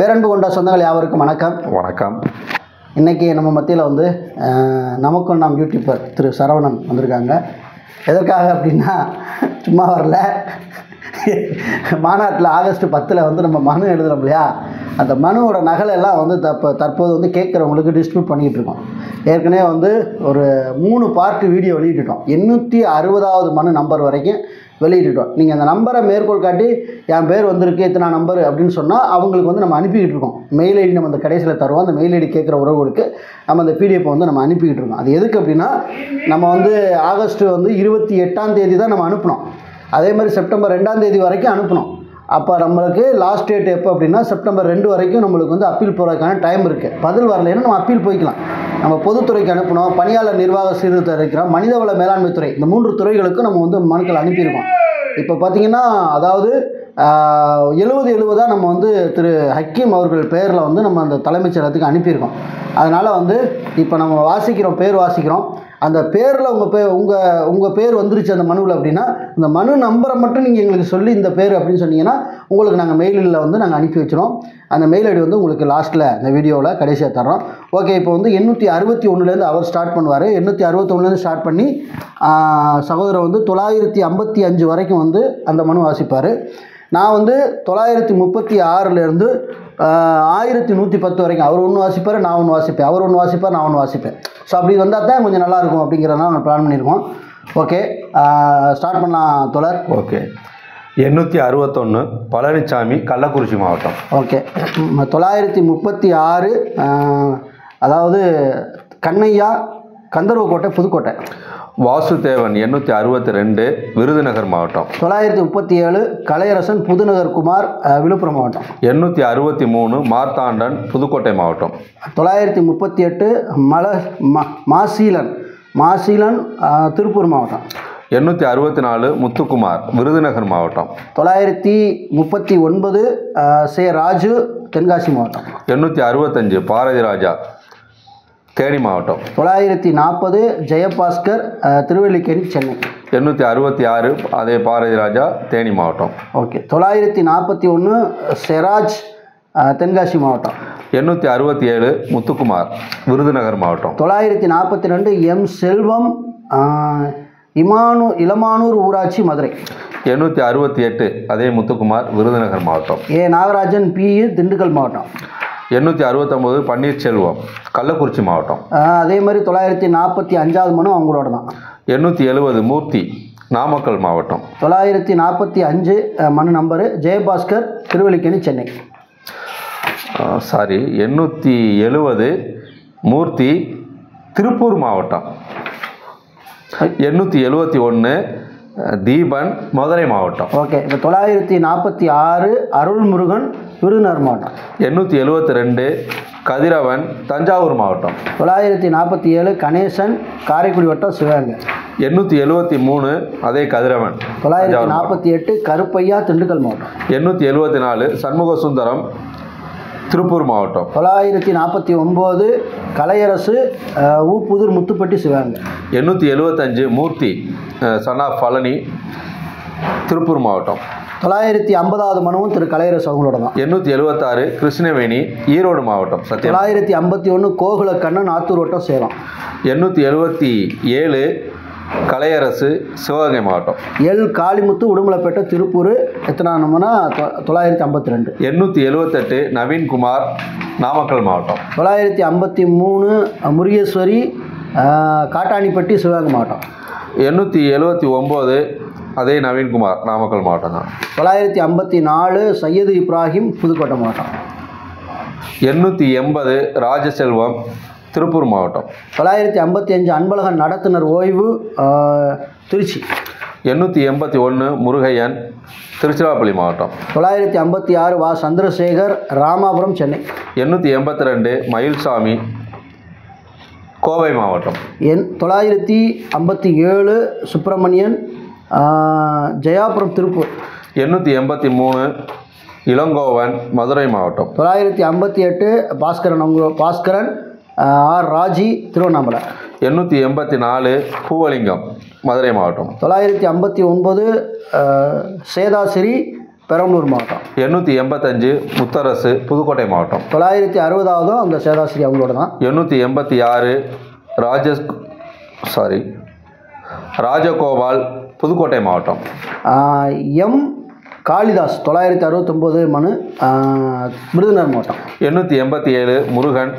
பேரன்பு கொண்ட சொந்தங்கள் யாவருக்கும் வணக்கம். வணக்கம். இன்றைக்கி நம்ம மத்தியில் வந்து நமக்கும் நாம் யூடியூபர் திரு சரவணன் வந்திருக்காங்க. எதற்காக அப்படின்னா சும்மா வரல, மாநாட்டில் ஆகஸ்ட் 10 வந்து நம்ம மனு எழுதுகிறோம் இல்லையா, அந்த மனுவோட நகலெல்லாம் வந்து தற்போது வந்து கேட்குறவங்களுக்கு டிஸ்ட்ரிபியூட் பண்ணிகிட்டு இருக்கோம். ஏற்கனவே வந்து ஒரு 3 பார்ட் வீடியோ வெளியிட்டுட்டோம். 860வது மனு நம்பர் வரைக்கும் வெளியிட்டுட்டோம். நீங்கள் அந்த நம்பரை மேற்கோள் காட்டி என் பேர் வந்திருக்கு இத்தனை நம்பர் அப்படின்னு சொன்னால் அவங்களுக்கு வந்து நம்ம அனுப்பிக்கிட்டு இருக்கோம். மெயில் ஐடி நம்ம அந்த கடைசியில் தருவோம். அந்த மெயில் ஐடி கேட்குற உறவுகளுக்கு நம்ம அந்த பிடிஎஃப் வந்து நம்ம அனுப்பிக்கிட்டு இருக்கோம். அது எதுக்கு அப்படின்னா, நம்ம வந்து ஆகஸ்ட் வந்து 28ஆம் தேதி தான் நம்ம அனுப்பினோம். அதே மாதிரி செப்டம்பர் 2ஆம் தேதி வரைக்கும் அனுப்பினோம். அப்போ நம்மளுக்கு லாஸ்ட் டேட் எப்போ அப்படின்னா செப்டம்பர் 2 வரைக்கும் நம்மளுக்கு வந்து அப்பீல் போகிறதுக்கான டைம் இருக்குது. பதில் வரலைன்னா நம்ம அப்பீல் போய்க்கலாம். நம்ம பொதுத்துறைக்கு அனுப்பினோம், பணியாளர் நிர்வாக சீர்திருத்தம் இருக்கிறோம், மனிதவள மேலாண்மை துறை, இந்த 3 துறைகளுக்கும் நம்ம வந்து மனுக்கள் அனுப்பியிருக்கோம். இப்போ பார்த்திங்கன்னா அதாவது 70 நம்ம வந்து திரு ஹக்கீம் அவர்கள் பேரில் வந்து நம்ம அந்த தலைமைச் செயலகத்துக்கு அனுப்பியிருக்கோம். அதனால் வந்து இப்போ நம்ம வாசிக்கிறோம், பேர் வாசிக்கிறோம். அந்த பேரில் உங்கள் பேர் வந்துருச்சு அந்த மனுவில் அப்படின்னா, இந்த மனு நம்பரை மட்டும் நீங்கள் எங்களுக்கு சொல்லி இந்த பேர் அப்படின்னு சொன்னீங்கன்னா உங்களுக்கு நாங்கள் மெயிலில் வந்து நாங்கள் அனுப்பி வச்சிடும். அந்த மெயில் ஐடி வந்து உங்களுக்கு லாஸ்ட்டில் இந்த வீடியோவில் கடைசியாக தர்றோம். ஓகே, இப்போ வந்து 861லேருந்து அவர் ஸ்டார்ட் பண்ணுவார். 861லேருந்து ஸ்டார்ட் பண்ணி சகோதரர் வந்து 955 வரைக்கும் வந்து அந்த மனு வாசிப்பார். நான் வந்து 936லேருந்து 1110 வரைக்கும் அவர் ஒன்று வாசிப்பார், நான் ஒன்று வாசிப்பேன், அவர் ஒன்று வாசிப்பார், நான் ஒன்று வாசிப்பேன். ஸோ அப்படி வந்தால் தான் கொஞ்சம் நல்லாயிருக்கும் அப்படிங்கிறதான் நம்ம பிளான் பண்ணியிருக்கோம். ஓகே, ஸ்டார்ட் பண்ணலாம் தோழர். ஓகே, 861 பழனிசாமி, கள்ளக்குறிச்சி மாவட்டம். ஓகே, 936 அதாவது கண்ணையா, கந்தர்வக்கோட்டை, புதுக்கோட்டை. வாசுதேவன் 862 விருதுநகர் மாவட்டம். 937 கலையரசன், புதுநகர் குமார், விழுப்புரம் மாவட்டம். 863 மார்த்தாண்டன், புதுக்கோட்டை மாவட்டம். 938 மாசீலன், திருப்பூர் மாவட்டம். 864 முத்துக்குமார், விருதுநகர் மாவட்டம். 939 சே ராஜு, தென்காசி மாவட்டம். 865 பாரதி ராஜா, தேனி மாவட்டம். 940 ஜெயபாஸ்கர், திருவல்லிக்கேணி, சென்னை. 866 அதே பாரதி ராஜா, தேனி மாவட்டம். ஓகே, 941 செராஜ், தென்காசி மாவட்டம். 867 முத்துக்குமார், விருதுநகர் மாவட்டம். 942 எம் செல்வம், இளமானூர் ஊராட்சி, மதுரை. 868 அதே முத்துக்குமார், விருதுநகர் மாவட்டம். ஏ நாகராஜன், பிஇ, திண்டுக்கல் மாவட்டம். 869 பன்னீர்செல்வம், கள்ளக்குறிச்சி மாவட்டம். அதே மாதிரி 945வது மனு அவங்களோட தான். 870 மூர்த்தி, நாமக்கல் மாவட்டம். 945 மனு நம்பரு ஜெயபாஸ்கர், திருவல்லிக்கேணி, சென்னை. 870 மூர்த்தி, திருப்பூர் மாவட்டம். 871 தீபன், மதுரை மாவட்டம். ஓகே, இப்போ 946 அருள்முருகன், விருதுநகர் மாவட்டம். 872 கதிரவன், தஞ்சாவூர் மாவட்டம். 947 கணேசன், காரைக்குடி வட்டம், சிவகங்கை. 873 அதே கதிரவன். 948 கருப்பையா, திண்டுக்கல் மாவட்டம். 874 சண்முக சுந்தரம், திருப்பூர் மாவட்டம். 949 கலையரசு, ஊப்புதூர், முத்துப்பட்டி, சிவகங்கை. 875 மூர்த்தி, சன் ஆஃப் பழனி, திருப்பூர் மாவட்டம். 950வது மனுவும் திரு கலையரசு அவங்களோட தான். 876 கிருஷ்ணவேணி, ஈரோடு மாவட்டம். 951 கோகுலக்கண்ணன், ஆத்தூர் வட்டம், சேலம். 877 கலையரசு, சிவகங்கை மாவட்டம். எல் காளிமுத்து, உடுமலைப்பேட்டை, திருப்பூர். எத்தனை நம்மனா 952. 878 நவீன்குமார், நாமக்கல் மாவட்டம். 953 முருகேஸ்வரி, காட்டாணிப்பட்டி, சிவகங்கை மாவட்டம். 879 அதே நவீன்குமார், நாமக்கல் மாவட்டம் தான். 954 சையது இப்ராஹிம், புதுக்கோட்டை மாவட்டம். 880 ராஜசெல்வம், திருப்பூர் மாவட்டம். 955 அன்பழகன், நடத்துனர், ஓய்வு, திருச்சி. 881 முருகையன், திருச்சிராப்பள்ளி மாவட்டம். 956 வா சந்திரசேகர், ராமாபுரம், சென்னை. 882 மயில்சாமி, கோவை மாவட்டம். 957 சுப்பிரமணியன், ஜெயாபுரம், திருப்பூர். 883 இளங்கோவன், மதுரை மாவட்டம். 958 பாஸ்கரன், ஆர் ராஜி, திருவண்ணாமலை. 884 பூவலிங்கம், மதுரை மாவட்டம். 959 சேதாசிரி, பெரம்பலூர் மாவட்டம். 885 முத்தரசு புதுக்கோட்டை மாவட்டம். 960 அந்த சேதாஸ்ரீ அவங்களோட தான். 886 ராஜகோபால் புதுக்கோட்டை மாவட்டம். எம் காளிதாஸ் 969 மனு விருதுநகர் மாவட்டம். 887 முருகன்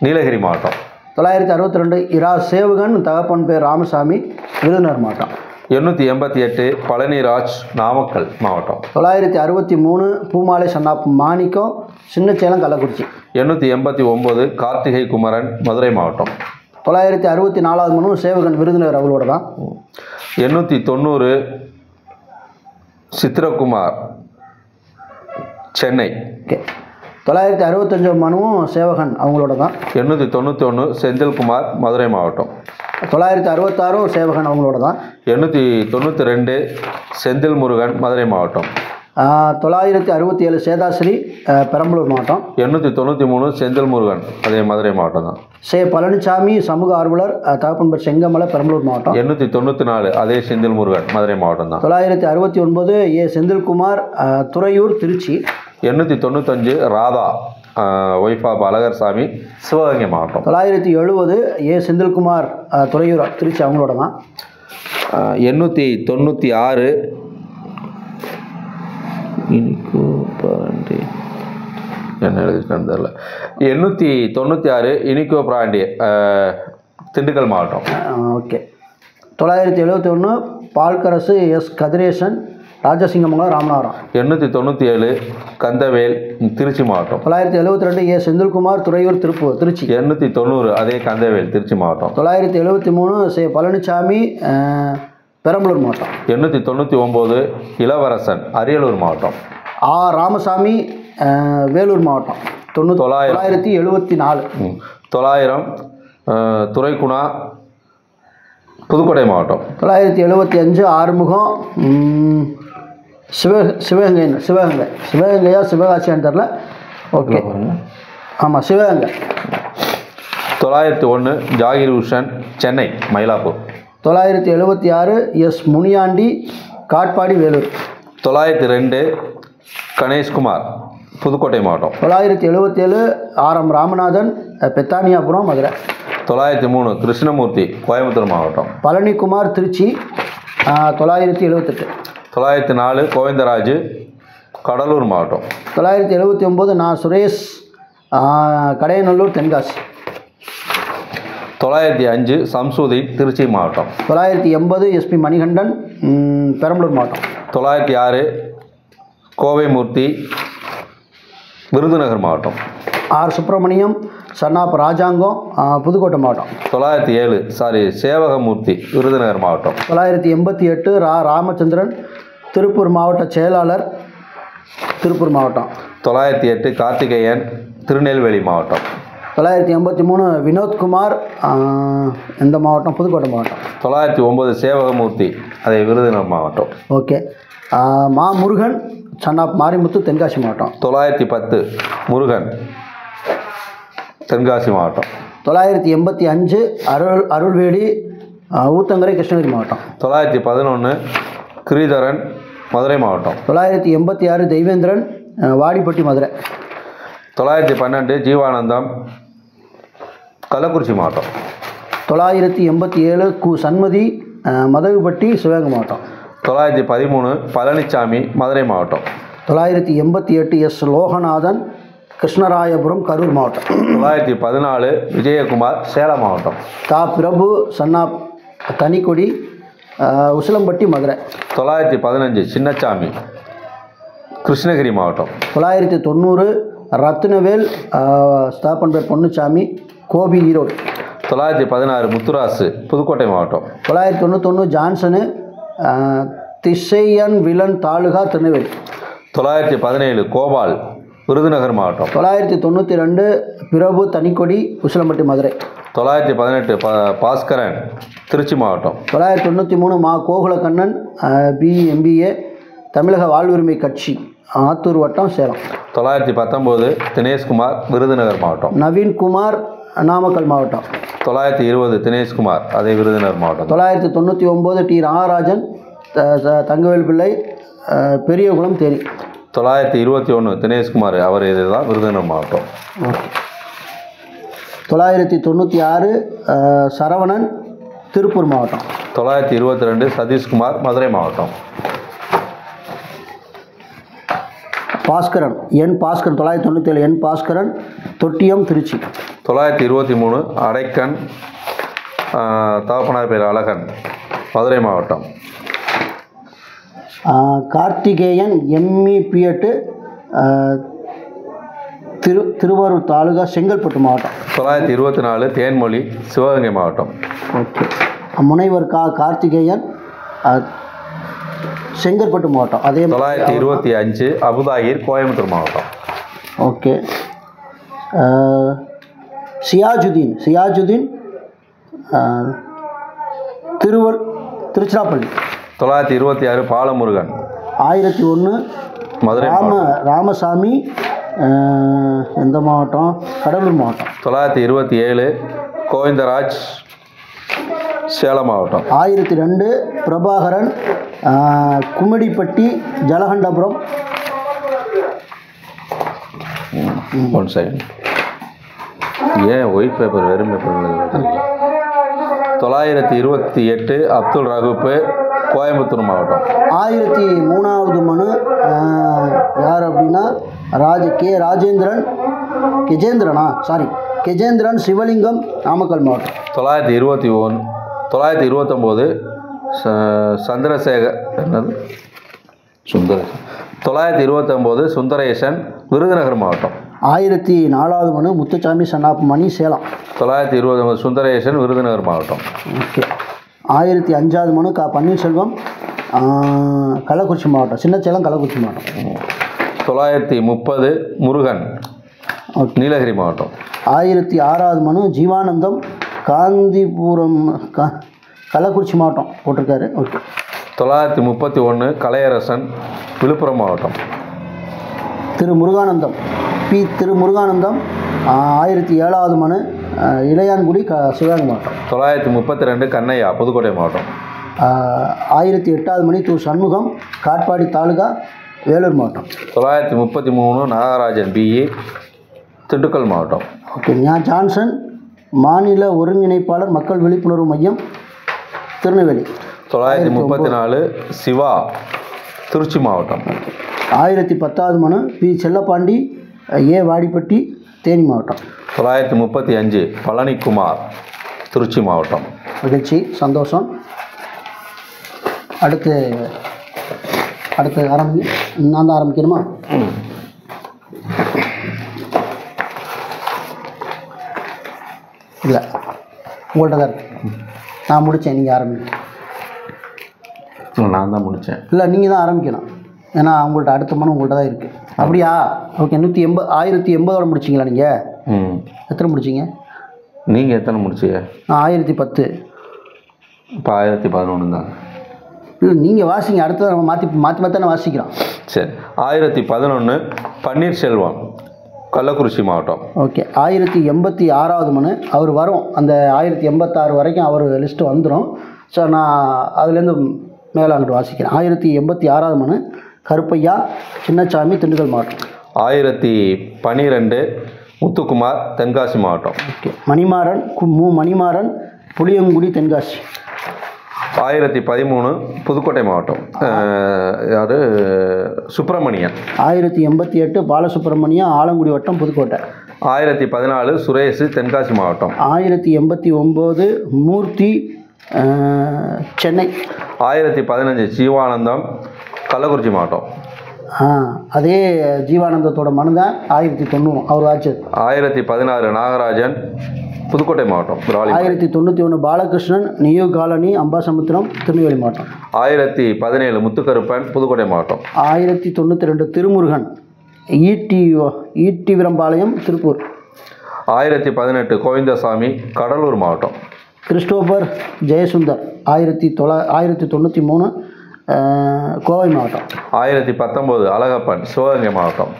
நீலகிரி மாவட்டம். 962 இரா சேவகன் தகப்பன் பேர் ராமசாமி விருதுநகர் மாவட்டம். 888 பழனிராஜ் நாமக்கல் மாவட்டம். 963 பூமாலை சன்னாப் மாணிக்கம் சின்னச்சேலம் கள்ளக்குறிச்சி. 889 கார்த்திகை குமரன் மதுரை மாவட்டம். 964 மனு சேவகன் விருதுநகர் அவங்களோட தான். 890 சித்ரகுமார் சென்னை. ஓகே. 965 மனுவும் சேவகன் அவங்களோட தான். 891 செந்தில்குமார் மதுரை மாவட்டம். 966 சேவகன் அவங்களோட தான். 892 செந்தில் முருகன் மதுரை மாவட்டம். 967 சேதாஸ்ரீ பெரம்பலூர் மாவட்டம். 893 செந்தில் முருகன் அதே மதுரை மாவட்டம் தான். பழனிசாமி சமூக ஆர்வலர் தகப்பன் பேர் செங்கமலை பெரம்பலூர் மாவட்டம். 894 அதே செந்தில் முருகன் மதுரை மாவட்டம் தான். 969 செந்தில்குமார் துறையூர் திருச்சி. 895 ராதா ஒய்ஃப் ஆஃப் அழகர்சாமி சிவகங்கை மாவட்டம். 970 செந்தில்குமார் துறையூர் திருச்சி அவங்களோட தான். 896 என்ன எழுதிருக்கான்னு தெரியல. 896 இனிக்கோ பிராண்டி திண்டுக்கல் மாவட்டம். ஓகே. 971 பால்கரசு எஸ் கதிரேசன் ராஜசிங்கமங்கலம் ராமநாதபுரம். 897 கந்தவேல் திருச்சி மாவட்டம். 972 செந்தில்குமார் துறையூர் திருச்சி. 890 அதே கந்தவேல் திருச்சி மாவட்டம். 973 பழனிசாமி பெரம்பலூர் மாவட்டம். 899 இளவரசன் அரியலூர் மாவட்டம். ராமசாமி வேலூர் மாவட்டம். 974 900 துரைக்குணா புதுக்கோட்டை மாவட்டம். 975 ஆறுமுகம் சிவகங்கையா சிவகாசியான்னு தெரில. ஓகே, ஆமாம் சிவகங்கை. 901 ஜாகிர் ஹுசன் சென்னை மயிலாப்பூர். 976 எஸ் முனியாண்டி காட்பாடி வேலூர். 902 கணேஷ்குமார் புதுக்கோட்டை மாவட்டம். 977 ஆர்.எம். ராமநாதன் பெத்தானியாபுரம் மதுரை. 903 கிருஷ்ணமூர்த்தி கோயம்புத்தூர் மாவட்டம். பழனிக்குமார் திருச்சி. 978 904 கோவிந்தராஜ் கடலூர் மாவட்டம். 979 நான் சுரேஷ் கடையநல்லூர் தென்காசி. 905 சம்சுதீன் திருச்சி மாவட்டம். 980 எஸ்பி மணிகண்டன் பெரம்பலூர் மாவட்டம். 906 கோவைமூர்த்தி விருதுநகர் மாவட்டம். ஆர் சுப்பிரமணியம் சன்னாப் ராஜாங்கம் புதுக்கோட்டை மாவட்டம். 907 சேவகமூர்த்தி விருதுநகர் மாவட்டம். 988 ராமச்சந்திரன் திருப்பூர் மாவட்ட செயலாளர் திருப்பூர் மாவட்டம். 908 கார்த்திகேயன் திருநெல்வேலி மாவட்டம். 983 வினோத்குமார் எந்த மாவட்டம்? புதுக்கோட்டை மாவட்டம். 909 சேவகமூர்த்தி அதே விருதுநகர் மாவட்டம். ஓகே. மா முருகன் சன்னாப் மாரிமுத்து தென்காசி மாவட்டம். 910 முருகன் தென்காசி மாவட்டம். 985 அருள்வேடி ஊத்தங்கரை கிருஷ்ணகிரி மாவட்டம். 911 கிரீதரன் மதுரை மாவட்டம். 986 தெய்வேந்திரன் வாடிப்பட்டி மதுரை. 912 ஜீவானந்தம் கள்ளக்குறிச்சி மாவட்டம். 987 கு சண்மதி மதகுப்பட்டி சிவகங்கை மாவட்டம். 913 பழனிசாமி மதுரை மாவட்டம். 988 எஸ் லோகநாதன் கிருஷ்ணராயபுரம் கரூர் மாவட்டம். 914 விஜயகுமார் சேலம் மாவட்டம். பிரபு சன்னாப் தனிக்கொடி உசிலம்பட்டி மதுரை. 915 சின்னச்சாமி கிருஷ்ணகிரி மாவட்டம். 990 ரத்னவேல் ஸ்தாபன் பேர் பொன்னுச்சாமி கோபி ஈரோடு. 916 முத்துராசு புதுக்கோட்டை மாவட்டம். 991 ஜான்சனு திசையன் விலன் தாலுகா திருநெல்வேலி. 917 கோபால் விருதுநகர் மாவட்டம். 992 பிரபு தனிக்கொடி உசிலம்பட்டி மதுரை. 918 பாஸ்கரன் திருச்சி மாவட்டம். 993 மா கோகுலக்கண்ணன் BMBA தமிழக வாழ்வுரிமை கட்சி ஆத்தூர் வட்டம் சேலம். 919 தினேஷ்குமார் விருதுநகர் மாவட்டம். நவீன்குமார் நாமக்கல் மாவட்டம். 920 தினேஷ்குமார் அதே விருதுநகர் மாவட்டம். 999 டி நாகராஜன் தங்கவேல் பிள்ளை பெரியகுளம் தேனி. 921 தினேஷ்குமார், அவர் இதுதான் விருதுநகர் மாவட்டம். ஓகே. 996 சரவணன், திருப்பூர் மாவட்டம். 922 சதீஷ்குமார், மதுரை மாவட்டம். பாஸ்கரன், என் பாஸ்கரன் 997 என் பாஸ்கரன், தொட்டியம், திருச்சி. 923 அடைக்கன், தகப்பனார் பேர் அழகன், மதுரை மாவட்டம். கார்த்திகேயன், எம்இ பிஎட்டு, திருவாரூர் தாலுகா, செங்கல்பட்டு மாவட்டம். 924 தேன்மொழி, சிவகங்கை மாவட்டம். ஓகே. முனைவர் கார்த்திகேயன், செங்கல்பட்டு மாவட்டம். அதே 925 அபுதாயிர், கோயம்புத்தூர் மாவட்டம். ஓகே. சியாஜுதீன் திருச்சிராப்பள்ளி. 926 பாலமுருகன், 1001 மதுரை ராமசாமி, எந்த மாவட்டம்? கடலூர் மாவட்டம். 927 கோவிந்தராஜ், சேலம் மாவட்டம். 1002 பிரபாகரன், கும்மிடிப்பட்டி, ஜலகண்டபுரம். ஒன் செகண்ட், ஏன் ஒயிட் பேப்பர் வெறும் பேப்பர்? 928 அப்துல் ரகுப்பு, கோயம்புத்தூர் மாவட்டம். 1003வது மனு யார் அப்படின்னா கெஜேந்திரன், சிவலிங்கம், நாமக்கல் மாவட்டம். 929 சந்திரசேகர், என்னது சுந்தரேசன். 929 சுந்தரேசன், விருதுநகர் மாவட்டம். 1004வது மனு முத்துசாமி, சன்னாப்பமணி, சேலம். 929 சுந்தரேசன், விருதுநகர் மாவட்டம். ஓகே. 1005வது மனு பன்னீர்செல்வம், கள்ளக்குறிச்சி மாவட்டம், சின்னசேலம், கள்ளக்குறிச்சி மாவட்டம். 930 முருகன், நீலகிரி மாவட்டம். 1006வது மனு ஜீவானந்தம், காந்திபுரம், கள்ளக்குறிச்சி மாவட்டம் போட்டிருக்காரு. ஓகே. 931 கலையரசன், விழுப்புரம் மாவட்டம். திருமுருகானந்தம் 1007வது மனு இளையான்குடி, சிவகங்கை மாவட்டம். 932 கண்ணையா, புதுக்கோட்டை மாவட்டம். 1008வது மணி சண்முகம், காட்பாடி தாலுகா, வேலூர் மாவட்டம். 933 நாகராஜன், பிஇ, திண்டுக்கல் மாவட்டம். ஓகே. ஜான்சன், மாநில ஒருங்கிணைப்பாளர், மக்கள் விழிப்புணர்வு மையம், திருநெல்வேலி. 934 சிவா, திருச்சி மாவட்டம். 1010வது மனு செல்லப்பாண்டி, வாடிப்பட்டி, தேனி மாவட்டம். 935 பழனிக்குமார், திருச்சி மாவட்டம். மகிழ்ச்சி, சந்தோஷம். அடுத்து நான் தான் ஆரம்பிக்கணுமா? இல்லை, உங்கள்கிட்ட தான் இருக்கு. நான் முடித்தேன், நீங்கள் ஆரம்பிங்க. நான் தான் முடித்தேன். இல்லை, நீங்கள் தான் ஆரம்பிக்கணும். ஏன்னா உங்கள்கிட்ட அடுத்த மனு உங்கள்கிட்ட தான் இருக்குது. அப்படியா? ஓகே. 1080 முடிச்சிங்களா நீங்கள்? எத்தனை முடிச்சிங்க? நீங்கள் எத்தனை முடிச்சிங்க? நான் 1010. இப்போ 1011 தான். இல்லை, நீங்கள் வாசிங்க. அடுத்தது நம்ம மாற்றி தானே வாசிக்கிறோம். சரி. 1011 பன்னீர்செல்வம், கள்ளக்குறிச்சி மாவட்டம். ஓகே. 1086வது மனு அவர் வரும். அந்த 1086 வரைக்கும் அவர் லிஸ்ட்டு வந்துடும். ஸோ நான் அதுலேருந்து மேலே அங்கிட்டு வாசிக்கிறேன். 1086வது மனு கருப்பையா, சின்னசாமி, திண்டுக்கல் மாவட்டம். 1012 முத்துக்குமார், தென்காசி மாவட்டம். ஓகே. மணிமாறன், புளியங்குடி, தென்காசி. 1013 புதுக்கோட்டை மாவட்டம். யார்? சுப்பிரமணியன். 1088 பாலசுப்பிரமணியம், ஆலங்குடி வட்டம், புதுக்கோட்டை. 1014 சுரேஷ், தென்காசி மாவட்டம். 1089 மூர்த்தி, சென்னை. 1015 ஜீவானந்தம், கள்ளக்குறிச்சி மாவட்டம். அதே ஜீவானந்தத்தோட மனு தான் 1090 அவர் ஆச்சு. 1016 நாகராஜன், புதுக்கோட்டை மாவட்டம். 1091 பாலகிருஷ்ணன், நியூ காலனி, அம்பாசமுத்திரம், திருநெல்வேலி மாவட்டம். 1017 முத்துக்கருப்பன், புதுக்கோட்டை மாவட்டம். 1092 திருமுருகன், ஈட்டிவிரம்பாளையம், திருப்பூர். 1018 கோவிந்தசாமி, கடலூர் மாவட்டம். கிறிஸ்டோபர் ஜெயசுந்தர், 1093 கோவை மாவட்டம். 1019 அழகப்பன், சிவகங்கை மாவட்டம்.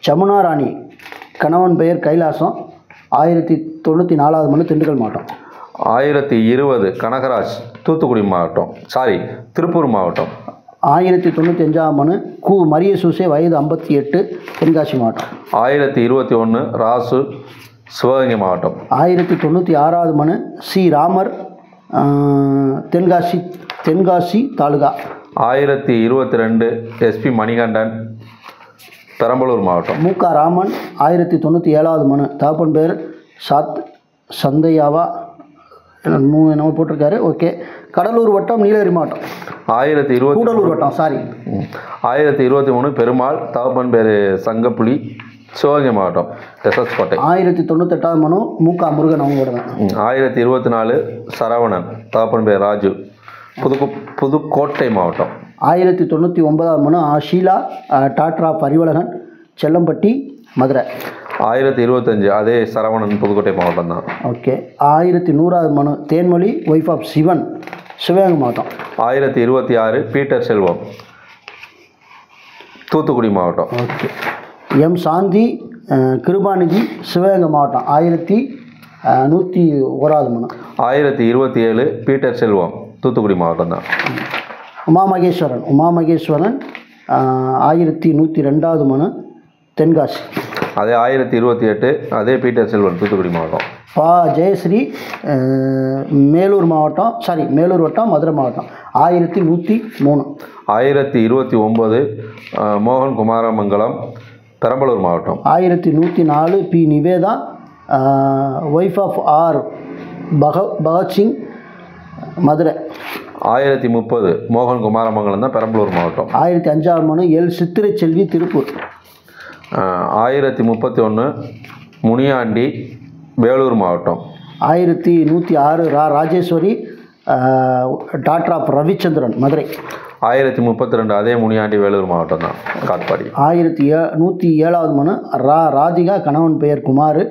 சமுனா ராணி, கணவன் பெயர் கைலாசம், 1094வது மனு திண்டுக்கல் மாவட்டம். 1020 கனகராஜ், தூத்துக்குடி மாவட்டம். திருப்பூர் மாவட்டம். 1095ஆம் மனு கு மரிய சூசே, வயது 58, தென்காசி மாவட்டம். 1021 ராசு, சிவகங்கை மாவட்டம். 1096வது மனு சி ராமர், தென்காசி தாலுகா. 1022 எஸ்பி மணிகண்டன், பெரம்பலூர் மாவட்டம். மூக்கா ராமன். 1097வது மனு தகப்பன் பேர் சந்தையாவா என்னமோ போட்டிருக்காரு. ஓகே. கடலூர் வட்டம், நீலகிரி மாவட்டம். 1020 கூடலூர் வட்டம், சாரி. 1023 பெருமாள், தகப்பன் பேர் சங்கப்புலி, சிவகங்கை மாவட்டம், எஸ்எஸ் கோட்டை. 1098வது மனு மூக்கா முருகன், அவங்களோட. 1024 சரவணன், தகப்பன் பேர் ராஜு, புதுக்கோட்டை மாவட்டம். 1099வது மனு ஷீலா, டாட்ரா பரிவலகன், செல்லம்பட்டி, மதுரை. 1025 அதே சரவணன், புதுக்கோட்டை மாவட்டம் தான். ஓகே. 1100வது மனு தேன்மொழி, ஒய்ஃப் ஆஃப் சிவன், சிவகங்கை மாவட்டம். 1026 பீட்டர் செல்வம், தூத்துக்குடி மாவட்டம். ஓகே. எம் சாந்தி, கிருபாநிதி, சிவகங்கை மாவட்டம். 1101வது மனு. 1027 பீட்டர் செல்வம், தூத்துக்குடி மாவட்டம் தான். உமா மகேஸ்வரன் 1102வது மனு, தென்காசி. அதே 1028 அதே பீட்டர் செல்வன், தூத்துக்குடி மாவட்டம். பா ஜெயஸ்ரீ, மேலூர் வட்டம், மதுரை மாவட்டம். 1103. 1029 மோகன் குமாரமங்கலம், பெரம்பலூர் மாவட்டம். 1104 P Nivetha, wife of R Bhagat Singh, Madurai. 1030 மோகன் குமாரமங்கலம் தான், பெரம்பலூர் மாவட்டம். 1005ஆம் மனு எல் சித்திரை செல்வி, திருப்பூர். 1031 முனியாண்டி, வேலூர் மாவட்டம். 1106 ராஜேஸ்வரி, டாக்டர் ஆஃப் ரவிச்சந்திரன், மதுரை. 1032 அதே முனியாண்டி, வேலூர் மாவட்டம் தான், காட்பாடி. 1107வது மனு ராதிகா, கணவன் பெயர் குமார்,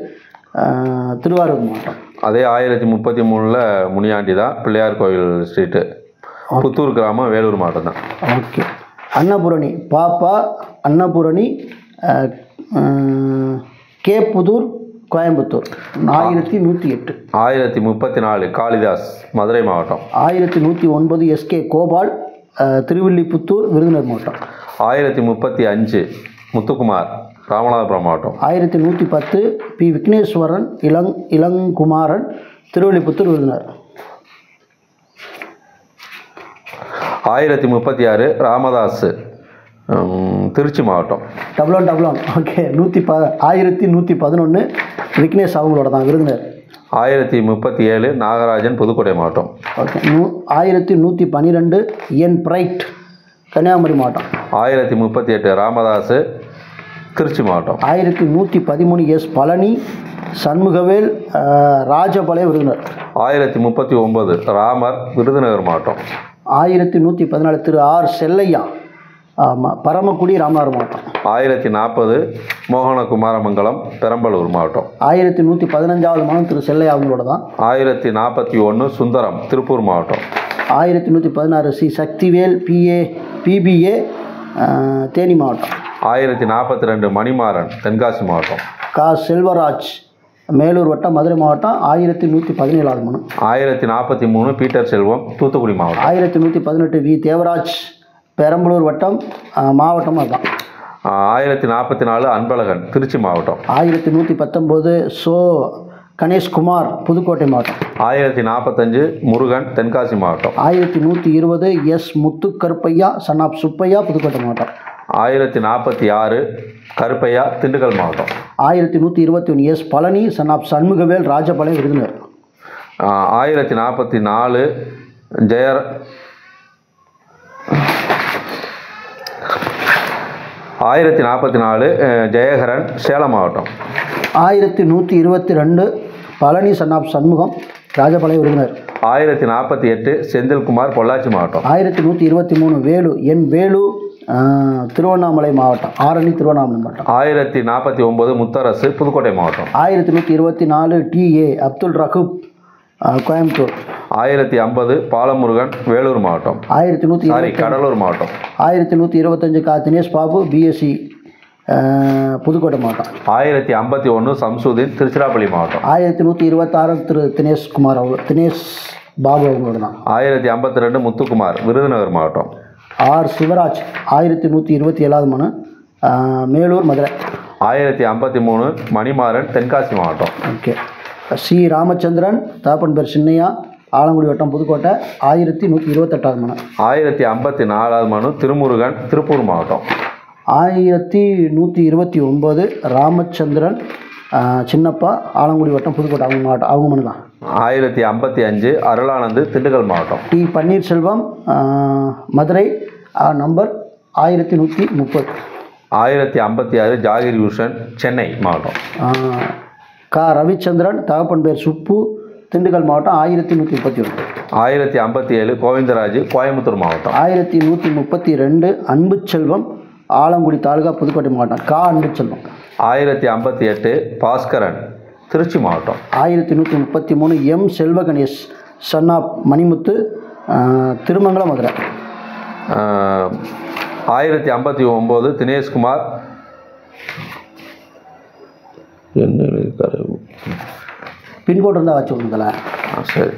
திருவாரூர் மாவட்டம். அதே 1033 முனியாண்டி தான், பிள்ளையார் கோவில் ஸ்ட்ரீட்டு, புத்தூர் கிராமம், வேலூர் மாவட்டம் தான். ஓகே. அன்னபூரணி பாப்பா, அன்னபூரணி கேப்புதூர், கோயம்புத்தூர். 1108. 1034 காளிதாஸ், மதுரை மாவட்டம். 1109 எஸ்கே கோபால், திருவில்லிபுத்தூர், விருதுநகர் மாவட்டம். 1035 முத்துக்குமார், ராமநாதபுரம் மாவட்டம். 1110 பி விக்னேஸ்வரன், இளங்குமாரன், திருவில்லிபுத்தூர், விருதுநகர். 1036 ராமதாஸ், திருச்சி மாவட்டம். Double one. ஓகே. 1111 விக்னேஷ், அவங்களோட தான், விருதுநகர். 1037 நாகராஜன், புதுக்கோட்டை மாவட்டம். ஓகே. 1112 என் பிரைட், கன்னியாகுமரி மாவட்டம். 1038 ராமதாஸ், திருச்சி மாவட்டம். 1113 எஸ் பழனி, சண்முகவேல், ராஜபாளையம், விருதுநகர். 1039 ராமர், விருதுநகர் மாவட்டம். 1114 திரு ஆர் செல்லையா, ஆமாம், பரமக்குடி, ராமநாதபுரம் மாவட்டம். 1040 மோகனகுமாரமங்கலம், பெரம்பலூர் மாவட்டம். 1115வது மனம் திரு செல்லையா, அவங்களோட தான். 1041 சுந்தரம், திருப்பூர் மாவட்டம். 1116 சி சக்திவேல், பிபிஏ, தேனி மாவட்டம். 1042 மணிமாறன், தென்காசி மாவட்டம். கா செல்வராஜ், மேலூர் வட்டம், மதுரை மாவட்டம். 1117வது மனம். 1043 பீட்டர் செல்வம், தூத்துக்குடி மாவட்டம். 1118 வி தேவராஜ், பெரம்பலூர் வட்டம், மாவட்டம் அதுதான். 1044 அன்பழகன், திருச்சி மாவட்டம். 1119 சோ கணேஷ்குமார், புதுக்கோட்டை மாவட்டம். 1045 முருகன், தென்காசி மாவட்டம். 1120 S Muthukaruppaiya, son of Subbaiya, Pudukkottai மாவட்டம். 1046 கருப்பையா, திண்டுக்கல் மாவட்டம். 1121 S Palani, son of Shanmugavel, Rajapalayam, Virudhunagar. 1044 Jayakaran, Salem மாவட்டம். 1122 பழனி, சன் ஆப் சண்முகம், ராஜபாளையம், விருதுநகர். 1048 செந்தில்குமார், பொள்ளாச்சி மாவட்டம். 1123 வேலு, என் வேலு, திருவண்ணாமலை மாவட்டம், ஆரணி, திருவண்ணாமலை மாவட்டம். 1049 முத்தரசு, புதுக்கோட்டை மாவட்டம். 1124 டிஏ அப்துல் ரஹூப், கோயம்புத்தூர். 1050 பாலமுருகன், வேலூர் மாவட்டம். 1120 கடலூர் மாவட்டம். 1125 கா தினேஷ் பாபு, பிஎஸ்சி, புதுக்கோட்டை மாவட்டம். 1051 சம்சுதீன், திருச்சிராப்பள்ளி மாவட்டம். 1126 திரு தினேஷ் பாபு, அவங்களோட தான். 1052 முத்துக்குமார், விருதுநகர் மாவட்டம். ஆர் சிவராஜ் 1127வது மனு, மேலூர் மதுரை. 1053 மணிமாறன் தென்காசி மாவட்டம். ஓகே. சி ராமச்சந்திரன் தகப்பன் பேர் சின்னையா, ஆலங்குடி வட்டம் புதுக்கோட்டை 1128வது மனு. 1054வது மனு திருமுருகன் திருப்பூர் மாவட்டம். 1129 ராமச்சந்திரன் சின்னப்பா, ஆலங்குடி வட்டம் புதுக்கோட்டை அவங்க மாவட்டம், அவங்க மனு தான். 1055 அருளானந்து திண்டுக்கல் மாவட்டம். T Panneerselvam Madurai, number 1130. 1056 ஜாகிர் ஹுசேன் சென்னை மாவட்டம். கா ரவிச்சந்திரன் தகப்பன் பேர் சுப்பு, திண்டுக்கல் மாவட்டம் 1131. 1057 கோவிந்தராஜ் கோயம்புத்தூர் மாவட்டம். 1132 அன்புச்செல்வம், ஆலங்குடி தாலுகா புதுக்கோட்டை மாவட்டம், கா அன்புச்செல்வம். 1058 பாஸ்கரன் திருச்சி மாவட்டம். 1133 எம் செல்வ கணேஷ் சன் ஆஃப் மணிமுத்து, திருமங்கலம் மதுரை. 1059 தினேஷ்குமார் என்ன பின்கோடு இருந்தால் வச்சு கொடுங்கல. சரி.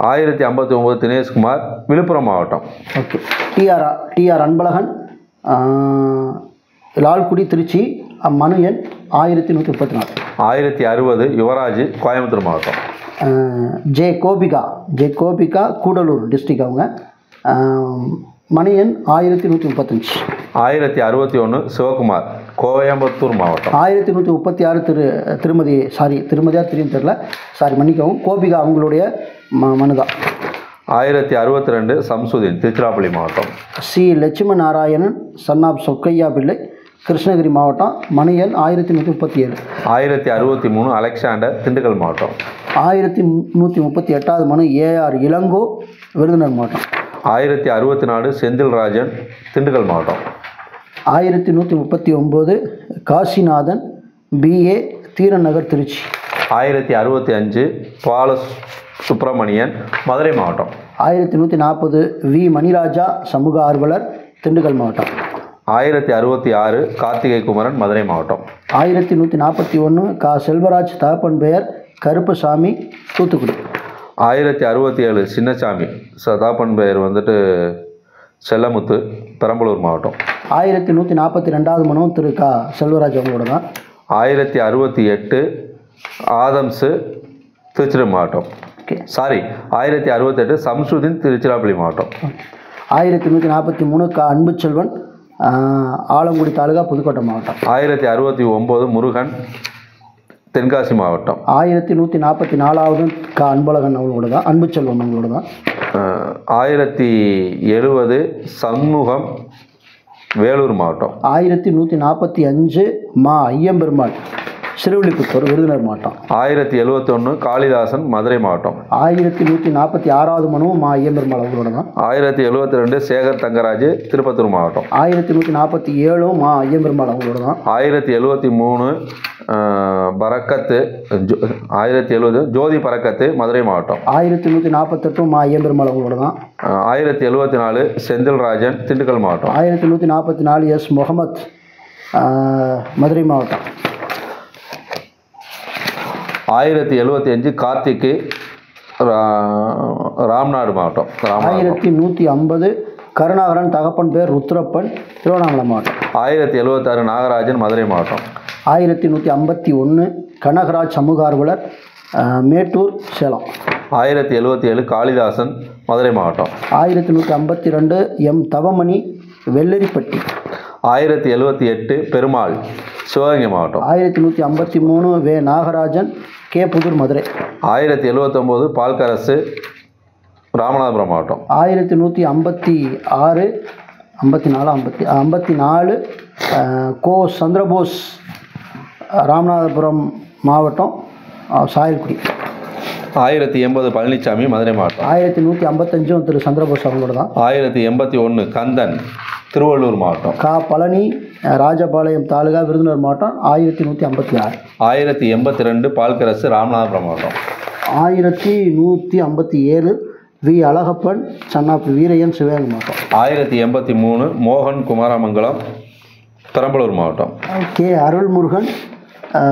1059 தினேஷ்குமார் விழுப்புரம் மாவட்டம். ஓகே. டிஆர் அன்பழகன் லால்குடி திருச்சி, மனு எண் 1134. 1060 யுவராஜ் கோயம்புத்தூர் மாவட்டம். ஜே கோபிகா கூடலூர் டிஸ்ட்ரிக் அவங்க, மணி எண் 1135. 1061 சிவகுமார் கோயம்புத்தூர் மாவட்டம். 1136 திருமதியா தெரியும் தெரியல, மன்னிக்கவும், கோபிகா அவங்களுடைய மனு தான். 1062 சம்சுதீன் திருச்சிராப்பள்ளி மாவட்டம். C Lakshmi Narayanan son of Chokkaiya Pillai, Krishnagiri மாவட்டம், மணி எண் 1137. 1063 அலெக்சாண்டர் திண்டுக்கல் மாவட்டம். 1138வது மனு ஏஆர் இளங்கோ விருதுநகர் மாவட்டம். 1064 செந்தில்ராஜன் திண்டுக்கல் மாவட்டம். 1139 காசிநாதன் பிஏ தீரநகர் திருச்சி. 1065 பால சுப்பிரமணியன் மதுரை மாவட்டம். 1140 வி மணிராஜா சமூக ஆர்வலர் திண்டுக்கல் மாவட்டம். 1066 கார்த்திகை குமரன் மதுரை மாவட்டம். 1141 கா செல்வராஜ் தகப்பன் பெயர் கருப்பசாமி தூத்துக்குடி. 1067 சின்னசாமி தகப்பன் பெயர் வந்துட்டு செல்லமுத்து பெரம்பலூர் மாவட்டம். 1142வது மனு திரு கா செல்வராஜ் அவங்களோட தான். 1068 ஆதம்ஸு திருச்சி மாவட்டம். 1068 சம்சுதீன் திருச்சிராப்பள்ளி மாவட்டம். 1143 கா அன்புச்செல்வன் ஆலங்குடி தாலுகா புதுக்கோட்டை மாவட்டம். 1069 முருகன் தென்காசி மாவட்டம். 1144வது கா அன்பழகன் அவங்களோட தான், அன்புச்செல்வன் அவங்களோட தான். 1070 சண்முகம் வேலூர் மாவட்டம். 1145 மா ஐயம்பெருமாள் சிறுவில்லிபுத்தூர் விருதுநகர் மாவட்டம். 1071 காளிதாசன் மதுரை மாவட்டம். 1146வது மனு மா ஐயம்பெருமாள் அவங்களோட தான். 1072 சேகர் தங்கராஜ் திருப்பத்தூர் மாவட்டம். 1147 மா ஐயம்பெருமாள் அவங்களோட தான். 1073 பரக்கத்து 1070 ஜோதி பரக்கத்து மதுரை மாவட்டம். 1148 மா ஐயம்பெருமாள் அவங்களோட தான். 1074 செந்தில்ராஜன் திண்டுக்கல் மாவட்டம். 1144 எஸ் முகமது மதுரை மாவட்டம். 1075 கார்த்திக்கு ராம்நாடு மாவட்டம். 1150 கருணாகரன் தகப்பன் பேர் ருத்ரப்பன் திருவண்ணாமலை மாவட்டம். 1076 நாகராஜன் மதுரை மாவட்டம். 1151 கனகராஜ் சமூக ஆர்வலர் மேட்டூர் சேலம். 1077 காளிதாசன் மதுரை மாவட்டம். 1152 எம் தவமணி வெள்ளரிப்பட்டி. 1078 பெருமாள் சிவகங்கை மாவட்டம். 1153 வே நாகராஜன் கே புதூர் மதுரை. 1079 பால்கரசு ராமநாதபுரம் மாவட்டம். 1156 54 கோ சந்திரபோஸ் ராமநாதபுரம் மாவட்டம் சாயல்குடி. 1080 பழனிசாமி மதுரை மாவட்டம். 1155 திரு சந்திரபோஸ் அவங்களோட தான். 1081 கந்தன் திருவள்ளூர் மாவட்டம். கா பழனி ராஜபாளையம் தாலுகா விருதுநகர் மாவட்டம். 1156. 1082 பால்கரசு ராமநாதபுரம் மாவட்டம். 1157 V Alagappan son of Veeraiyan Sivaganga மாவட்டம். 1083 மோகன் குமாரமங்கலம் பெரம்பலூர் மாவட்டம். கே அருள்முருகன்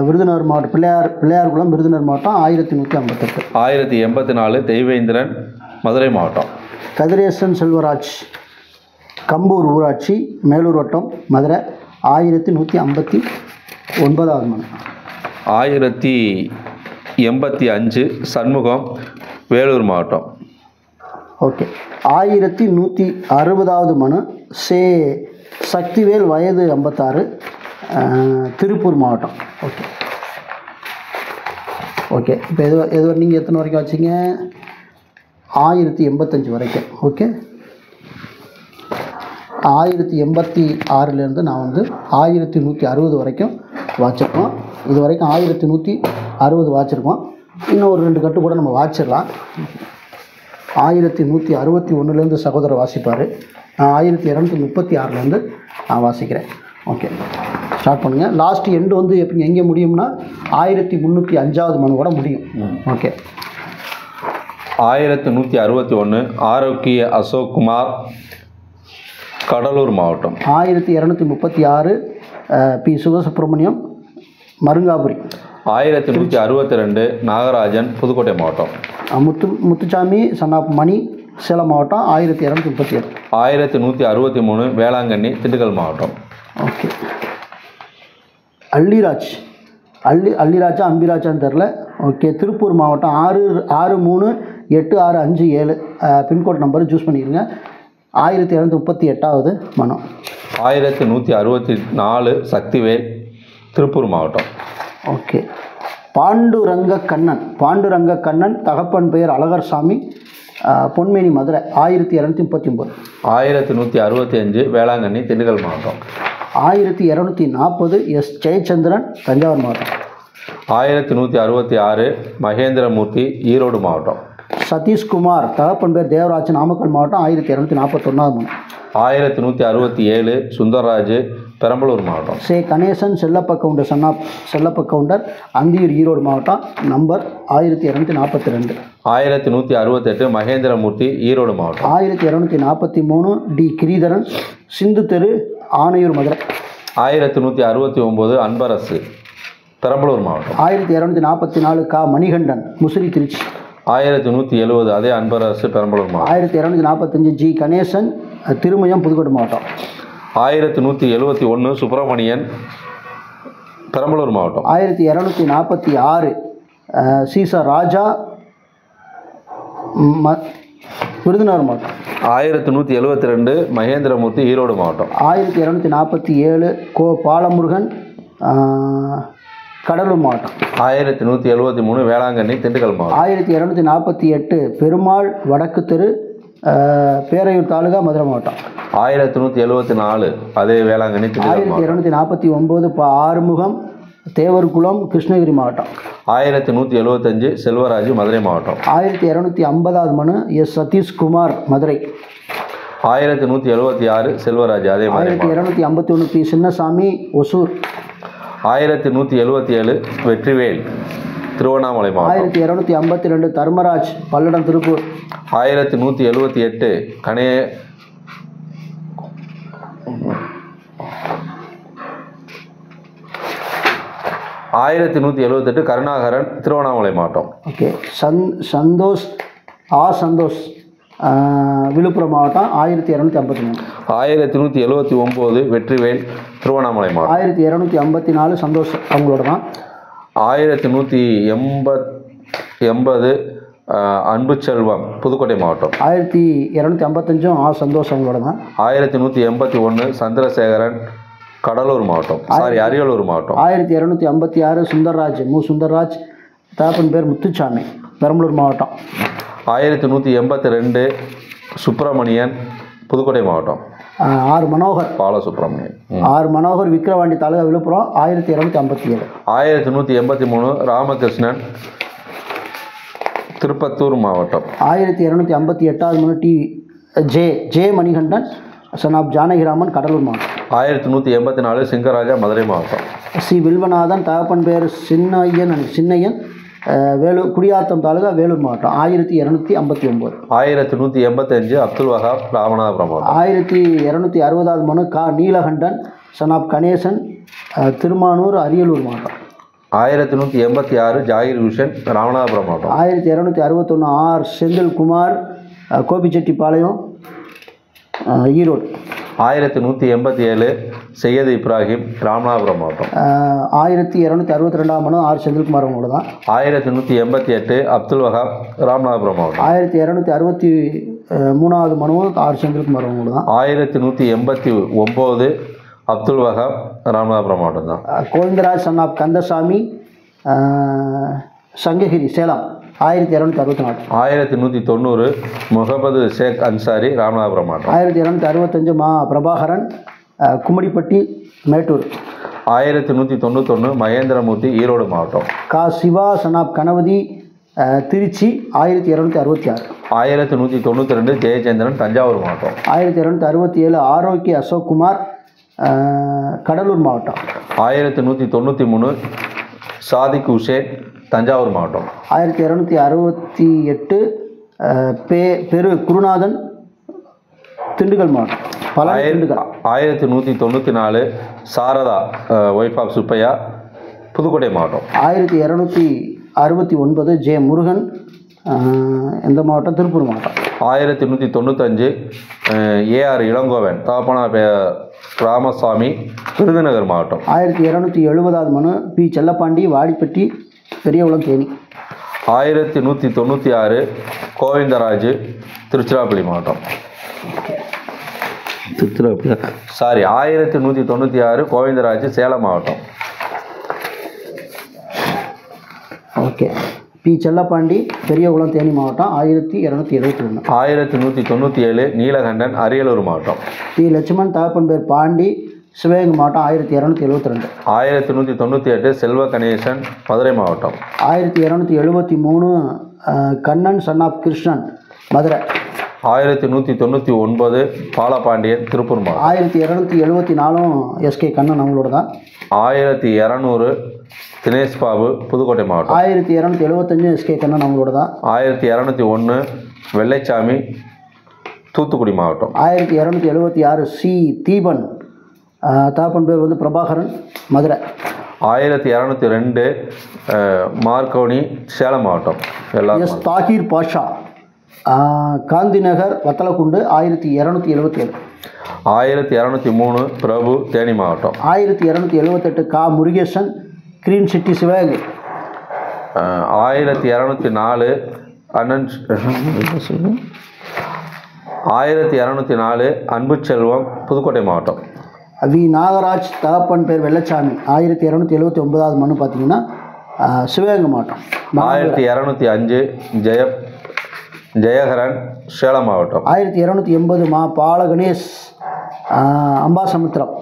விருதுநகர் மாவட்டம், பிள்ளையார்குளம் விருதுநகர் மாவட்டம். 1158. 1084 தெய்வேந்திரன் மதுரை மாவட்டம். கதிரேசன் செல்வராஜ் கம்பூர் ஊராட்சி மேலூர் வட்டம் மதுரை 1159வது மனு. 1085 சண்முகம் வேலூர் மாவட்டம். ஓகே. 1160வது மனு சக்திவேல் வயது 56 திருப்பூர் மாவட்டம். Okay okay. இப்போ எது நீங்கள் எத்தனை வரைக்கும் வச்சிங்க? 1085 வரைக்கும். ஓகே. 1086லேருந்து நான் வந்து 1160 வரைக்கும் வாச்சிருக்கோம். இது வரைக்கும் 1160 வாச்சிருக்கோம். இன்னும் ஒரு 2 கட்டு கூட நம்ம வாச்சிடலாம். 1161லேருந்து சகோதரர் வாசிப்பார். நான் 1236லேருந்து நான் வாசிக்கிறேன். ஓகே, ஸ்டார்ட் பண்ணுங்கள். லாஸ்ட் எண்டு வந்து எப்படி எங்கே முடியும்னா 1305வது மனு கூட முடியும். ஓகே. 1161 ஆரோக்கிய அசோக் குமார் கடலூர் மாவட்டம். 1236 பி சுகசுப்ரமணியம் மருங்காபுரி. 1162 நாகராஜன் புதுக்கோட்டை மாவட்டம். முத்துசாமி சன்னாப் மணி சேலம் மாவட்டம். 1238. 1163 வேளாங்கண்ணி திண்டுக்கல் மாவட்டம். ஓகே. அள்ளிராஜா அம்பிராஜான்னு தெரில. ஓகே. திருப்பூர் மாவட்டம். 638657 பின்கோட் நம்பர் சூஸ் பண்ணிடுங்க. 1238வது மனு. 1164 சக்திவேல் திருப்பூர் மாவட்டம். ஓகே. பாண்டுரங்க கண்ணன் தகப்பன் பெயர் அழகர்சாமி பொன்மேனி மதுரை. 1239. 1165 வேளாங்கண்ணி திண்டுக்கல் மாவட்டம். 1240 எஸ் ஜெயச்சந்திரன் தஞ்சாவூர் மாவட்டம். 1166 மகேந்திரமூர்த்தி ஈரோடு மாவட்டம். சதீஷ்குமார் தகப்பன் பேர் தேவராஜ் நாமக்கல் மாவட்டம். 1241வது மனு. 1167 சுந்தர்ராஜ் பெரம்பலூர் மாவட்டம். கணேசன் செல்லப்ப கவுண்டர் அந்தியூர் ஈரோடு மாவட்டம். நம்பர் 1242. 1168 மகேந்திரமூர்த்தி ஈரோடு மாவட்டம். 1243 டி கிரீதரன் சிந்து தெரு ஆனையூர் மதுரை. 1169 அன்பரசு பெரம்பலூர் மாவட்டம். 1244 கா மணிகண்டன் முசிறி திருச்சி. 1170 அதே அன்பரசு பெரம்பலூர் மாவட்டம். 1245 ஜி கணேசன் திருமயம் புதுக்கோட்டை மாவட்டம். 1171 சுப்பிரமணியன் பெரம்பலூர் மாவட்டம். 1246 சீசா ராஜா விருதுநகர் மாவட்டம். 1172 மகேந்திரமூர்த்தி ஈரோடு மாவட்டம். 1247 கோ பாலமுருகன் கடலூர் மாவட்டம். 1173 வேளாங்கண்ணி திண்டுக்கல் மாவட்டம். 1248 பெருமாள் வடக்கு தெரு பேரையூர் தாலுகா மதுரை மாவட்டம். 1174 அதே வேளாங்கண்ணி திண்டுக்கல் மாவட்டம். 1249 ஆறுமுகம் தேவர்குளம் கிருஷ்ணகிரி மாவட்டம். 1175 செல்வராஜ் மதுரை மாவட்டம். 1250வது மனு எஸ் சதீஷ்குமார் மதுரை. 1176 செல்வராஜ் அதே மாதிரி. 1251 பி சின்னசாமி ஒசூர். 1177 வெற்றிவேல் திருவண்ணாமலை மாவட்டம். 1252 தர்மராஜ் பல்லடம் திருப்பூர். 1178 1178 கருணாகரன் திருவண்ணாமலை மாவட்டம். ஓகே. சந்தோஷ் விழுப்புரம் மாவட்டம். 1253. 1179 வெற்றிவேல் திருவண்ணாமலை மாவட்டம். 1254 சந்தோஷ் அவங்களோட தான். 1180 அன்புச்செல்வம் புதுக்கோட்டை மாவட்டம். 1255 சந்தோஷ் அவங்களோட தான். 1181 சந்திரசேகரன் கடலூர் மாவட்டம். அரியலூர் மாவட்டம். 1256 சுந்தர்ராஜ் சுந்தர்ராஜ் தகப்பன் பேர் முத்துசாமி பெரம்பலூர் மாவட்டம். 1182 சுப்பிரமணியன் புதுக்கோட்டை மாவட்டம். ஆர் மனோகர் பாலசுப்ரமணியன். ஆர் மனோகர் விக்கிரவாண்டி தாலுகா விழுப்புரம். 1257. 1183 ராமகிருஷ்ணன் திருப்பத்தூர் மாவட்டம். 1258வது மனு T J Manikandan son of Janakiraman Cuddalore மாவட்டம். 1184 சிங்கராஜா மதுரை மாவட்டம். சி வில்வநாதன் தகப்பன் பேர் சின்னையன் குடியாத்தம் தாலுகா வேலூர் மாவட்டம். 1259. 1185 அப்துல் வஹாப் ராமநாதபுரம் மாவட்டம். 1260வது மனு கா நீலகண்டன் சன் ஆப் கணேசன் திருமானூர் அரியலூர் மாவட்டம். 1186 ஜாகிர் ஹுசேன் ராமநாதபுரம் மாவட்டம். 1261 ஆர் செந்தில்குமார் கோபிச்செட்டிப்பாளையம் ஈரோடு. 1187 சையது இப்ராஹிம் ராமநாதபுரம் மாவட்டம். 1262ஆம் மனு ஆர் செந்தில்குமார் அவங்களோட தான். 1188 அப்துல் வஹாப் ராமநாதபுரம் மாவட்டம். 1263வது மனுவும் ஆர் செந்தில்குமார் அவங்களோட தான். 1189 அப்துல் வஹாப் ராமநாதபுரம் மாவட்டம் தான். Govindaraj son of Kandasamy Sankagiri Salem 1264. 1190 முகமது ஷேக் அன்சாரி ராமநாதபுரம் மாவட்டம். 1265 மா பிரபாகரன் கும்மிடிப்பட்டி மேட்டூர். 1191 மகேந்திரமூர்த்தி ஈரோடு மாவட்டம். கா சிவா சன் ஆஃப் கணபதி திருச்சி 1266. 1192 ஜெயச்சந்திரன் தஞ்சாவூர் மாவட்டம். 1267 ஆரோக்கிய அசோக்குமார் கடலூர் மாவட்டம். 1193 சாதிக் ஹுசேன் தஞ்சாவூர் மாவட்டம். 1268 பெரு குருநாதன் திண்டுக்கல் மாவட்டம். 1194 சாரதா ஒய்ஃப் ஆஃப் சுப்பையா புதுக்கோட்டை மாவட்டம். 1269 ஜே முருகன் எந்த மாவட்டம்? திருப்பூர் மாவட்டம். 1195 ஏஆர் இளங்கோவன் தாப்பனா ராமசாமி விருதுநகர் மாவட்டம். 1270வது மனு பி செல்லப்பாண்டி வாடிப்பட்டி பெரியகுளம் தேனி. 1196 கோவிந்தராஜ் திருச்சிராப்பள்ளி மாவட்டம். 1196 கோவிந்தராஜ் சேலம் மாவட்டம். ஓகே. பி செல்லப்பாண்டி பெரியகுளம் தேனி மாவட்டம் 1271. 1197 நீலகண்டன் அரியலூர் மாவட்டம். டி லட்சுமண் தகப்பன் பேர் பாண்டி சிவகங்கை மாவட்டம் 1272. 1198 செல்வ கணேசன் மதுரை மாவட்டம். 1273 கண்ணன் சன் ஆஃப் கிருஷ்ணன் மதுரை. 1199 பாலபாண்டியன் திருப்பூர் மாவட்டம். 1274 எஸ்கே கண்ணன் அவங்களோட தான். 1200 தினேஷ் பாபு புதுக்கோட்டை மாவட்டம். 1275 எஸ்கே கண்ணன் அவங்களோட தான். 1201 வெள்ளைச்சாமி தூத்துக்குடி மாவட்டம். 1276 சி தீபன் தாப்பன் பேர் வந்து பிரபாகரன் மதுரை. 1202 மார்கோனி சேலம் மாவட்டம். எஸ் தாகிர் பாஷா காந்தி நகர் வத்தலக்குண்டு 1277. 1203 பிரபு தேனி மாவட்டம். 1278 கா முருகேசன் கிரீன் சிட்டி சிவகங்கை. 1204 அண்ணன் 1204 அன்பு செல்வம் புதுக்கோட்டை மாவட்டம். வி நாகராஜ் தகப்பன் பேர் வெள்ளச்சாமி 1279வது மனு பார்த்தீங்கன்னா சிவகங்கை மாவட்டம். 1205 ஜெயகரன் சேலம் மாவட்டம். 1280 மா பால கணேஷ் அம்பாசமுத்திரம்.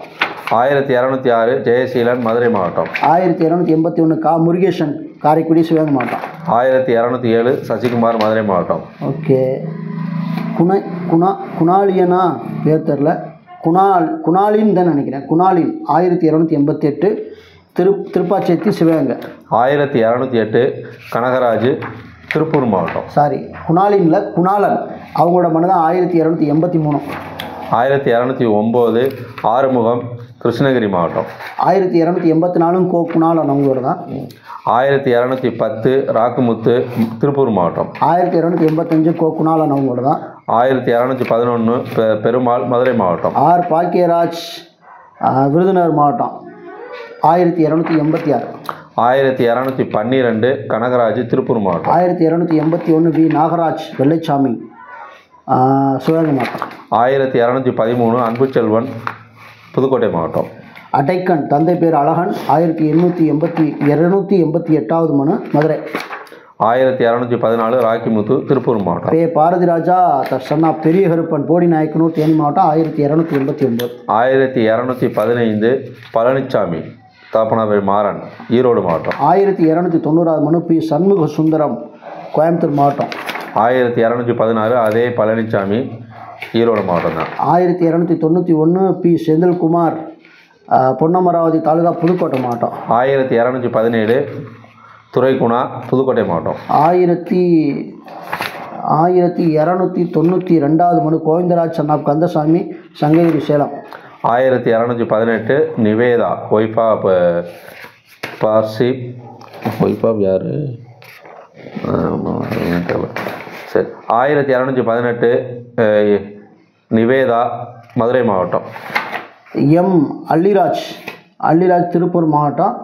1206 ஜெயசீலன் மதுரை மாவட்டம். 1281 கா முருகேசன் காரைக்குடி சிவகங்கை மாவட்டம். 1207 சசிகுமார் மதுரை மாவட்டம். ஓகே. குணாலியனா பேர் தெரில, குணாலின்னு தான் நினைக்கிறேன். குணாலின் 1288 திருப்பாச்சேத்தி சிவகங்கை. 1208 கனகராஜ் திருப்பூர் மாவட்டம். சாரி, குணாலின்ல குணாலன் அவங்களோட மனு தான் 1283. 1209 ஆறுமுகம் கிருஷ்ணகிரி மாவட்டம். 1284 கோ குணாலன் அவங்களோட தான். 1210 ராக்குமுத்து திருப்பூர் மாவட்டம். 1285 கோ குணாலன் அவங்களோட தான். 1211 பெருமாள் மதுரை மாவட்டம். ஆர் பாக்கியராஜ் விருதுநகர் மாவட்டம் 1286. 1212 கனகராஜ் திருப்பூர் மாவட்டம். 1281 வி நாகராஜ் வெள்ளைச்சாமி சிவகங்கை மாவட்டம். 1213 அன்புச்செல்வன் புதுக்கோட்டை மாவட்டம். அடைக்கன் தந்தை பேர் அழகன் 1288வது மனு மதுரை. 1214 ராக்கிமுத்து திருப்பூர் மாவட்டம். பே பாரதிராஜா சன்னா பெரிய கருப்பன் போடி நாயக்கனூர் தேனி மாவட்டம் 1289. 1215 பழனிசாமி தாப்பனார் மாறன் ஈரோடு மாவட்டம். 1290வது மனு பி சண்முக சுந்தரம் கோயம்புத்தூர் மாவட்டம். 1216 அதே பழனிசாமி ஈரோடு மாவட்டம் தான். 1291 பி செந்தில்குமார் பொன்னமராவதி தாலுகா புதுக்கோட்டை மாவட்டம். 1217 துரைக்குணா புதுக்கோட்டை மாவட்டம். 1292வது மனு Govindaraj son of Kandasamy Sankagiri Salem. 1218 Nivetha wife of பார்சி ஒய்ஃப் ஆஃப் யார் சரி. 1218 நிவேதா மதுரை மாவட்டம். எம் அல்லிராஜ் திருப்பூர் மாவட்டம்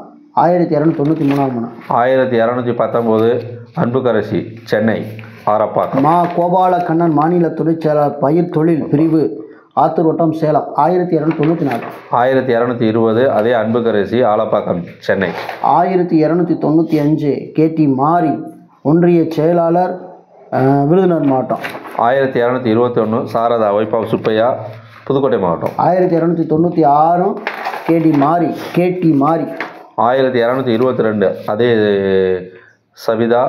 1293 மனு. 1219 அன்புக்கரசி சென்னை ஆரப்பாக்கம். மா கோபாலக்கண்ணன் மாநில தொழிற்செயலாளர் பயிர் தொழில் பிரிவு ஆத்தூர் வட்டம் சேலம் 1294. 1220 அதே அன்புக்கரசி ஆலப்பாக்கம் சென்னை. 1295 கேடி மாரி ஒன்றிய செயலாளர் விருதுநகர் மாவட்டம். 1221 சாரதா வைப்பாவு சுப்பையா புதுக்கோட்டை மாவட்டம். 1296 கேடி மாரி 1222 அதே சவிதா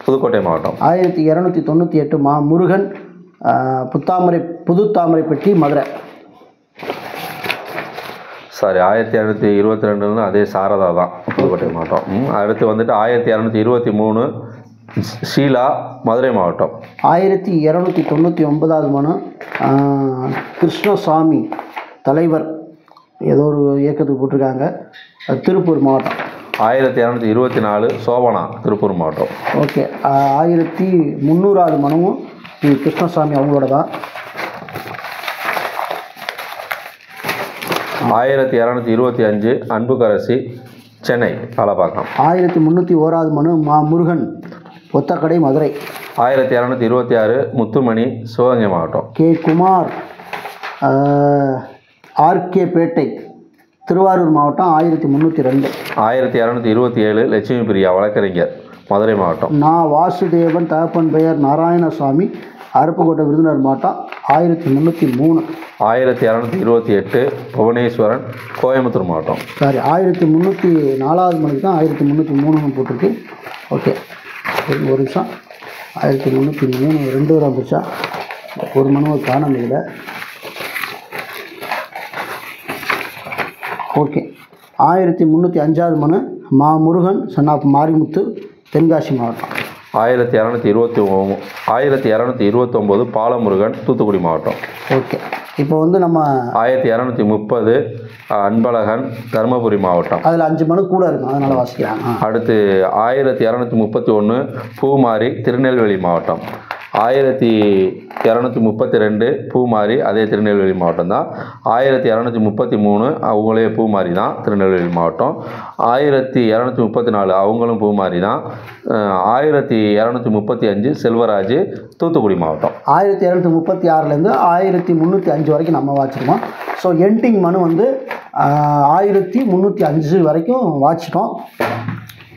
புதுக்கோட்டை மாவட்டம். 1298 மா முருகன் புதுத்தாமரைப்பட்டி மதுரை. சாரி 1222 அதே சாரதா தான் புதுக்கோட்டை மாவட்டம். அடுத்து வந்துட்டு 1223 ஷீலா மதுரை மாவட்டம். 1299 மனு கிருஷ்ணசாமி தலைவர் ஏதோ ஒரு இயக்கத்துக்கு போட்டிருக்காங்க, திருப்பூர் மாவட்டம். 1224 சோபனா திருப்பூர் மாவட்டம். ஓகே. 1300 மனுவும் கிருஷ்ணசாமி அவங்களோட தான். 1225 அன்புக்கரசி சென்னை ஆலப்பாக்கம். 1301 மனு மா முருகன் ஒத்தக்கடை மதுரை. 1226 முத்துமணி சிவகங்கை மாவட்டம். கே குமார் ஆர்கே பேட்டை திருவாரூர் மாவட்டம் 1302. 1227 லட்சுமி பிரியா வழக்கறிஞர் மதுரை மாவட்டம். நான் வாசுதேவன் தகப்பன் பெயர் நாராயணசாமி அருப்புக்கோட்டை விருதுநகர் மாவட்டம் 1303. 1228 புவனேஸ்வரன் கோயம்புத்தூர் மாவட்டம். சாரி 1304 மணிக்கு தான் 1303 போட்டிருக்கு. ஓகே ஒரு நிமிஷம். 1303 2 வரை வந்துச்சா? ஒரு மனுவை காண இல்லை. ஓகே. 1305 மனு மா முருகன் சன்னாப் மாரிமுத்து தென்காசி மாவட்டம். 1229 பாலமுருகன் தூத்துக்குடி மாவட்டம். ஓகே. இப்போ வந்து நம்ம 1230 அன்பழகன் தருமபுரி மாவட்டம். அதில் 5 மனு கூட இருக்கும், அதனால் வாசிக்கிறாங்க. அடுத்து 1231 பூமாரி திருநெல்வேலி மாவட்டம். 1232 பூமாரி அதே திருநெல்வேலி மாவட்டம் தான். 1233 அவங்களே பூமாரி தான் திருநெல்வேலி மாவட்டம். 1234 அவங்களும் பூமாரி தான். 1235 செல்வராஜ் தூத்துக்குடி மாவட்டம். 1236லேருந்து 1305 வரைக்கும் நம்ம வாச்சிருக்கோம். ஸோ எண்டிங் மனு வந்து 1305 வரைக்கும் வாச்சிட்டோம்.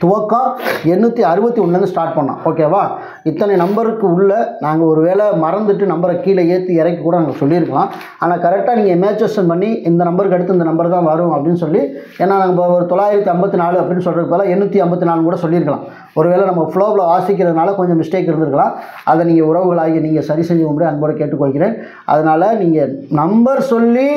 துவக்கம் 861லேருந்து ஸ்டார்ட் பண்ணோம். ஓகேவா? இத்தனை நம்பருக்கு உள்ள நாங்கள் ஒரு வேளை மறந்துட்டு நம்பரை கீழே ஏற்றி இறக்கி கூட நாங்கள் சொல்லியிருக்கலாம். ஆனால் கரெக்டாக நீங்கள் இமேஜினேஷன் பண்ணி இந்த நம்பருக்கு அடுத்து இந்த நம்பர் தான் வரும் அப்படின்னு சொல்லி, ஏன்னா நம்ம ஒரு 954 அப்படின்னு சொல்கிறதுக்கு பதிலாக 854 கூட சொல்லியிருக்கலாம். ஒருவேளை நம்ம ஃப்ளோவில் வாசிக்கிறதுனால கொஞ்சம் மிஸ்டேக் இருந்திருக்கலாம். அதை நீங்கள் உறவுகளாகி நீங்கள் சரி செஞ்சு கொண்டு அன்போடு கேட்டுக்கொள்கிறேன். அதனால் நீங்கள் நம்பர் சொல்லி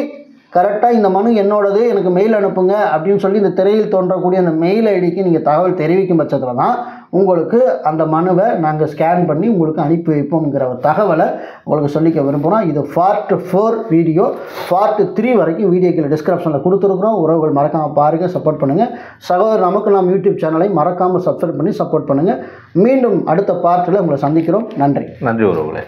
கரெக்டாக இந்த மனு என்னோடது எனக்கு மெயில் அனுப்புங்க அப்படின்னு சொல்லி இந்த திரையில் தோன்றக்கூடிய அந்த மெயில் ஐடிக்கு நீங்கள் தகவல் தெரிவிக்கும் பட்சத்தில் தான் உங்களுக்கு அந்த மனுவை நாங்கள் ஸ்கேன் பண்ணி உங்களுக்கு அனுப்பி வைப்போங்கிற ஒரு தகவலை உங்களுக்கு சொல்லிக்க விரும்புகிறோம். இது பார்ட் 4 வீடியோ. பார்ட் 3 வரைக்கும் வீடியோக்கில் டிஸ்கிரிப்ஷனில் கொடுத்துருக்குறோம். உறவுகள் மறக்காமல் பாருங்கள், சப்போர்ட் பண்ணுங்கள். சகோதரர் நமக்கு நாம் யூடியூப் சேனலை மறக்காமல் சப்ஸ்கிரைப் பண்ணி சப்போர்ட் பண்ணுங்கள். மீண்டும் அடுத்த பார்ட்டில் உங்களை சந்திக்கிறோம். நன்றி. நன்றி உறவுகளே.